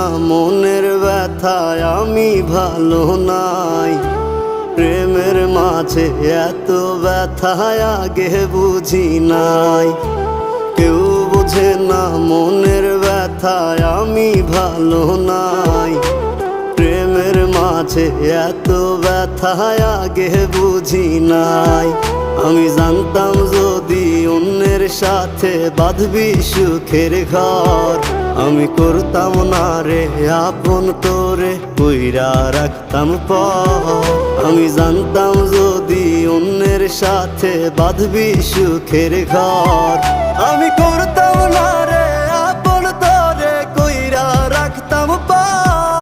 না মনের ব্যথায় আমি ভালো নাই। প্রেমের মাঝে এত ব্যথায় আগে বুঝি নাই। কেউ বোঝে না মনের ব্যথায় আমি ভালো নাই। প্রেমের মাঝে এত ব্যথায় আগে বুঝি নাই। আমি জানতাম যদি অন্যের সাথে বাঁধবি সুখের ঘর, আমি করতাম না রে আপন তোরে কইরা রাখতাম পর। আমি জানতাম যদি অন্যের সাথে বাঁধবি সুখের ঘর, আমি